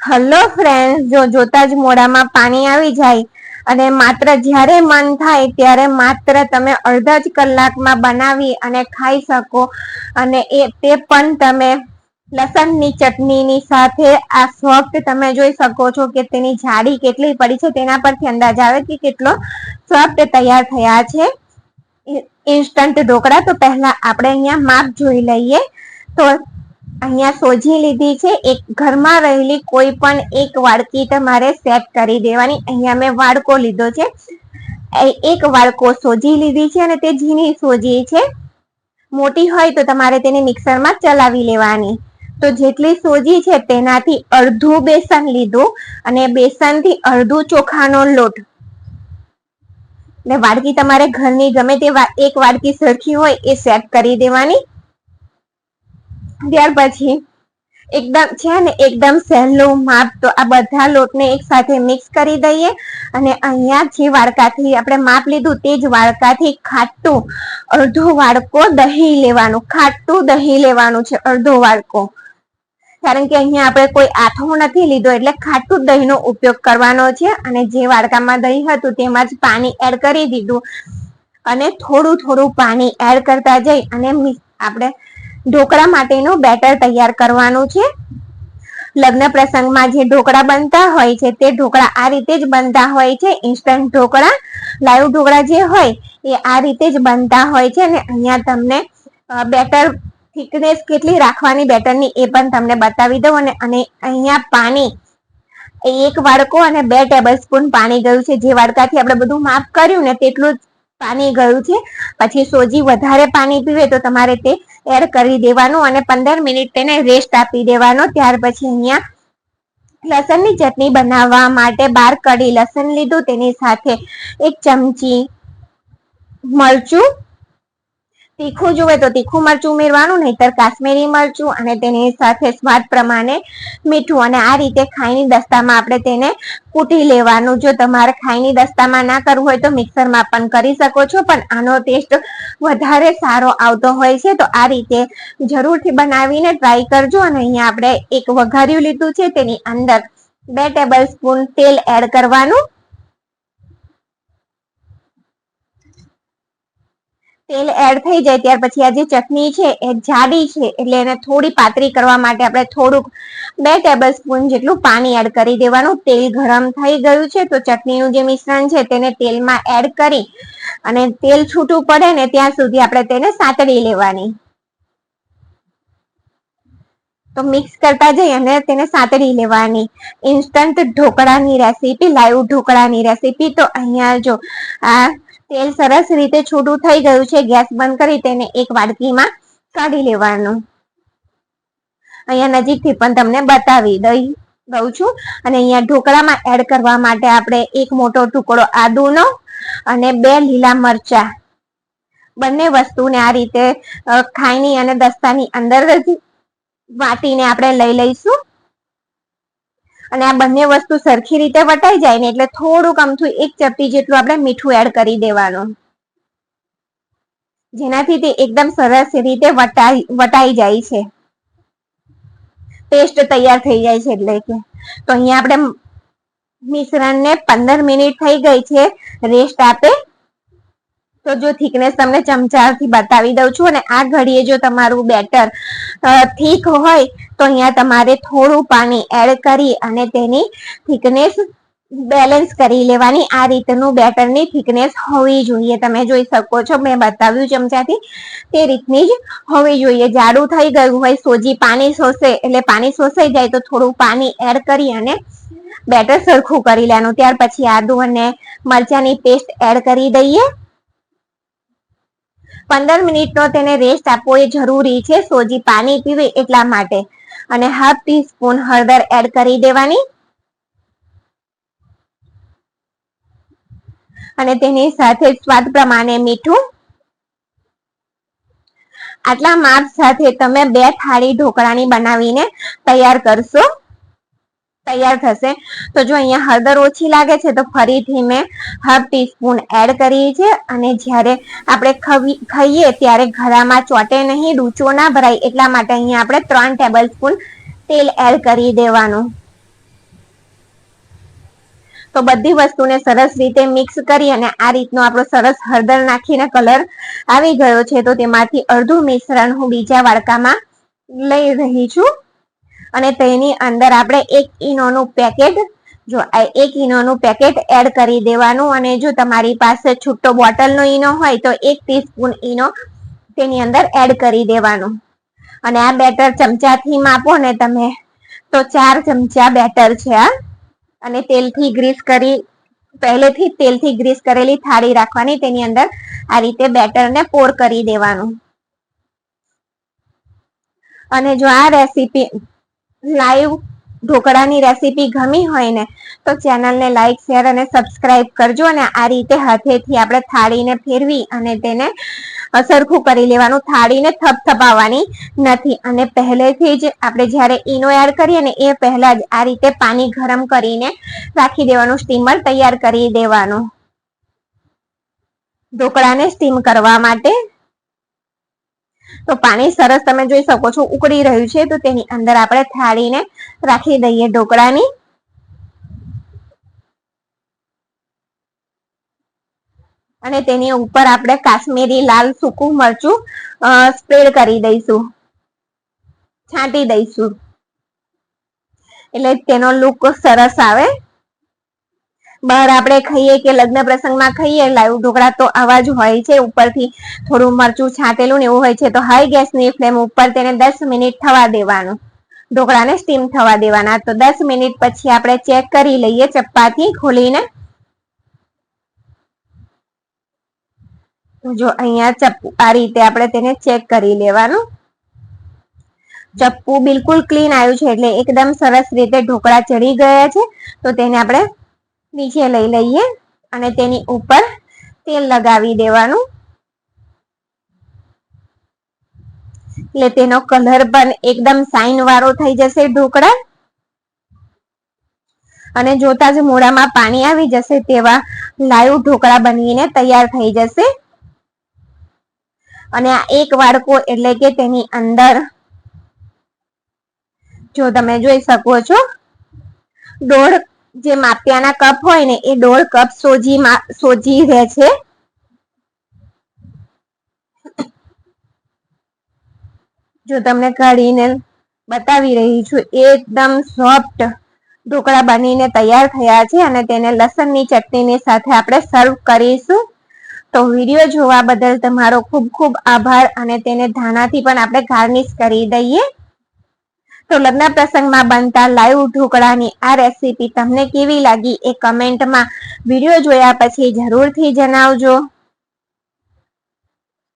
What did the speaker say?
Hello friends, જો જોતા જ મોઢામાં પાણી આવી જાય અને માત્ર જ્યારે મન થાય ત્યારે માત્ર તમે અડધા જ કલાકમાં બનાવી અને ખાઈ શકો. અને તે પણ તમે લસણની ચટણીની સાથે. આ સોફ્ટ તમે જોઈ શકો છો કે તેની જાડી કેટલી પડી છે, તેના પરથી અંદાજ આવે કે કેટલો સોફ્ટ તૈયાર થયા છે ઇન્સ્ટન્ટ ઢોકળા. તો પહેલા આપણે અહીંયા માપ જોઈ લઈએ. તો અહીંયા સોજી લીધી છે. એક ઘરમાં રહેલી કોઈ પણ એક વાડકી તમારે સેટ કરી દેવાની. અહીંયા મેં વાડકો લીધો છે. એક વાડકો સોજી લીધી છે અને તે ઝીણી સોજી છે. મોટી હોય તો તમારે તેને મિક્સરમાં ચલાવી લેવાની. તો જેટલી સોજી છે તેનાથી અડધું બેસન લીધું અને બેસન થી અડધું ચોખાનો લોટ. ને વાડકી તમારે ઘરની ગમે તે એક વાડકી સરખી હોય એ સેટ કરી દેવાની. ત્યાર પછી એકદમ સહેલું માપ. તો આ બધા લોટને એક સાથે મિક્સ કરી દઈએ અને અહીંયા જે વાડકાથી આપણે માપ લીધું તે જ વાડકાથી ખાટું અડધો વાડકો દહીં લેવાનું. ખાટું દહીં લેવાનું છે, અડધો વાડકો. કારણ કે અહીંયા આપણે કોઈ આથો નથી લીધો એટલે ખાટું દહીંનો ઉપયોગ કરવાનો છે. અને જે વાડકામાં દહીં હતું તેમાં જ પાણી એડ કરી દીધું અને થોડું થોડું પાણી એડ કરતા જઈ અને આપણે ઢોકળા માટેનું બેટર તૈયાર કરવાનું છે. લગ્ન પ્રસંગમાં જે ઢોકળા બનતા હોય છે તે ઢોકળા આ રીતે જ બનતા હોય છે. ઇન્સ્ટન્ટ ઢોકળા, લાઈવ ઢોકળા જે હોય એ આ રીતે જ બનતા હોય છે. અને અહીંયા તમને બેટર થિકનેસ કેટલી રાખવાની બેટરની એ પણ તમને બતાવી દઉં. અને અહીંયા પાણી એક વાડકો અને 2 ટેબલ સ્પૂન પાણી ગયું છે. જે વાડકાથી આપણે બધું માપ કર્યું ને તેટલું જ પાણી ગયું છે. પછી સોજી વધારે પાણી પીવે તો તમારે તે એડ કરી દેવાનું અને 15 મિનિટ તેને રેસ્ટ આપી દેવાનો. ત્યાર પછી અહીંયા લસણની ચટણી બનાવવા માટે 12 કળી લસણ લીધું. તેની સાથે 1 ચમચી મરચું, તીખું જોવે તો તીખું મરચું ઉમેરવાનું, નહીતર કાશ્મીરી મરચું, અને તેની સાથે સ્વાદ પ્રમાણે મીઠું. અને આ રીતે ખાયણી દસ્તામાં આપણે તેને કૂટી લેવાનું. જો તમારે ખાયણી દસ્તામાં ના કરવું હોય તો મિક્સરમાં પણ કરી શકો છો, પણ આનો ટેસ્ટ વધારે સારો આવતો હોય છે. તો આ રીતે જરૂરથી બનાવીને ટ્રાય કરજો. અને અહીંયા આપણે એક વઘાર્યું લીધું છે, તેની અંદર 2 ટેબલ સ્પૂન તેલ એડ કરવાનું. તેલ એડ થઈ જાય ત્યાર પછી આ જે ચટણી છે એ જાડી છે એટલે એને થોડી પાતળી કરવા માટે આપણે થોડુંક 2 ટેબલ સ્પૂન જેટલું પાણી એડ કરી દેવાનું. તેલ ગરમ થઈ ગયું છે તો ચટણીનું જે મિશ્રણ છે તેને તેલમાં એડ કરી અને તેલ છૂટું પડે ને ત્યાં સુધી આપણે તેને સાતળી લેવાની. તો મિક્સ કરતા જઈ અને તેને સાતળી લેવાની. ઇન્સ્ટન્ટ ઢોકળાની રેસીપી, લાઈવ ઢોકળાની રેસીપી. તો અહીંયા જો આ તેલ સરસ રીતે છૂટું થઈ ગયું છે. ગેસ બંધ કરી તેને એક વાડકીમાં કાઢી લેવાનું. અહીંયા નજીકથી પણ તમને બતાવી દઉં છું. અને અહીંયા ઢોકળામાં એડ કરવા માટે આપણે એક મોટો ટુકડો આદુનો અને 2 લીલા મરચા, બંને વસ્તુને આ રીતે ખાયણી અને દસ્તાની અંદર વાટીને આપણે લઈ લઈશું. અને આ બંને વસ્તુ સરખી રીતે વટાઈ જાય ને એટલે થોડુંક અમથું 1 ચપટી જેટલું આપણે મીઠું એડ કરી દેવાનું, જેનાથી તે એકદમ સરસ રીતે વટાઈ જાય છે, પેસ્ટ તૈયાર થઈ જાય છે એટલે કે. તો અહીંયા આપણે મિશ્રણને 15 મિનિટ થઈ ગઈ છે રેસ્ટ આપે. તો જો થિકનેસ તમને ચમચાથી બતાવી દઉં છું. અને આ ઘડીએ જો તમારું બેટર થીક હોય તો અહીંયા તમારે થોડું પાણી એડ કરી અને તેની થિકનેસ બેલેન્સ કરી લેવાની. આ રીતનું બેટરની થિકનેસ હોવી જોઈએ. તમે જોઈ શકો છો, મેં બતાવ્યું ચમચાથી તે રીતની જ હોવી જોઈએ. જાડું થઈ ગયું હોય, સોજી પાણી શોષે એટલે પાણી શોષાઈ જાય તો થોડું પાણી એડ કરી અને બેટર સરખું કરી લેવાનું. ત્યાર પછી આદુ અને મરચાની પેસ્ટ એડ કરી દઈએ. 15 મિનિટનો તેને રેસ્ટ આપવો એ જરૂરી છે, સોજી પાણી પીવે એટલા માટે. અને ½ ટીસ્પૂન હળદર એડ કરી દેવાની. અને તેની સાથે સ્વાદ પ્રમાણે મીઠું. આટલા માપ સાથે તમે 2 થાળી ઢોકળાની બનાવીને તૈયાર થશે. તો જો અહીંયા હળદર ઓછી લાગે છે તો ફરીથી મેં ½ ટીસ્પૂન એડ કરી છે. અને જ્યારે આપણે ખાઈએ ત્યારે ગળામાં ચોટે નહીં, ડૂચો ના ભરાય એટલા માટે અહીંયા આપણે 3 ટેબલ સ્પૂન તેલ એડ કરી દેવાનું. તો બધી વસ્તુને સરસ રીતે મિક્સ કરી અને આ રીતનો આપણો સરસ હળદર નાખીને કલર આવી ગયો છે. તો તેમાંથી અડધું મિશ્રણ હું બીજા વાડકામાં લઈ રહી છું અને તેની અંદર આપણે 1 ઈનોનું પેકેટ, જો આ 1 ઈનોનું પેકેટ એડ કરી દેવાનું. અને જો તમારી પાસે છૂટો બોટલનો ઈનો હોય તો 1 ટીસ્પૂન ઈનો તેની અંદર એડ કરી દેવાનું. અને આ બેટર ચમચાથી માપો ને તમે તો 4 ચમચા બેટર છે આ. અને તેલથી ગ્રીસ કરી, પહેલેથી તેલથી ગ્રીસ કરેલી થાળી રાખવાની, તેની અંદર આ રીતે બેટરને પોર કરી દેવાનું. અને જો આ રેસીપી લાઈવ ઢોકળાની રેસીપી ગમી હોય ને તો ચેનલને લાઈક, શેર અને સબસ્ક્રાઇબ કરજો. અને આ રીતે હાથેથી આપણે થાળીને ફેરવી અને તેને સરખું કરી લેવાનું. થાળીને થપથપાવવાની નથી. અને પહેલેથી જ આપણે જ્યારે ઈનો એડ કરીએ ને એ પહેલા જ આ રીતે પાણી ગરમ કરીને રાખી દેવાનું, સ્ટીમર તૈયાર કરી દેવાનું ઢોકળાને સ્ટીમ કરવા માટે. તો પાણી સરસ તમે જોઈ શકો છો ઉકળી રહ્યું છે. તો તેની અંદર આપણે થાળીને રાખી દઈએ ઢોકળાની. અને તેની ઉપર આપણે કાશ્મીરી લાલ સૂકું મરચું સ્પ્રેડ કરી દઈશું, છાંટી દઈશું, એટલે તેનો લુક સરસ આવે. બહાર આપણે ખાઈએ કે લગ્ન પ્રસંગમાં ખાઈએ લાઈવ ઢોકળા તો આવા જ હોય છે, ઉપરથી થોડું મરચું છાંટેલું ને એવું હોય છે. તો હાઈ ગેસની ફ્લેમ ઉપર તેને 10 મિનિટ થવા દેવાનું, ઢોકળાને સ્ટીમ થવા દેવાના. તો 10 મિનિટ પછી આપણે ચેક કરી લઈએ ચપ્પાથી ખોલીને. જો અહીંયા ચપ્પુ આ રીતે આપણે તેને ચેક કરી લેવાનું. ચપ્પુ બિલકુલ ક્લીન આવ્યું છે, એટલે એકદમ સરસ રીતે ઢોકળા ચડી ગયા છે. તો તેને આપણે નીચે લઈ લઈએ અને તેની ઉપર તેલ લગાવી દેવાનું, એટલે તેનો કલર પણ એકદમ શાઇન વાળો થઈ જશે ઢોકળા. અને જોતા જ મોઢામાં પાણી આવી જશે તેવા લાઈવ ઢોકળા બનીને તૈયાર થઈ જશે. અને આ એક વાડકો એટલે કે તેની અંદર જો તમે જોઈ શકો છો 1.5 જે માપિયાના કપ હોય ને એ 1.5 કપ સોજી રહે છે. જો તમને કાઢીને બતાવી રહી છું, એકદમ સોફ્ટ ઢોકળા બનીને તૈયાર થયા છે. અને તેને લસણની ચટણીની સાથે આપણે સર્વ કરીશું. તો વિડીયો જોવા બદલ તમારો ખૂબ ખૂબ આભાર. અને તેને ધાણાથી પણ આપણે ગાર્નિશ કરી દઈએ. તો લગ્ન પ્રસંગમાં બનતા લાઈવ ઢોકળાની આ રેસીપી તમને કેવી લાગી એ કમેન્ટમાં વિડીયો જોયા પછી જરૂરથી જણાવજો.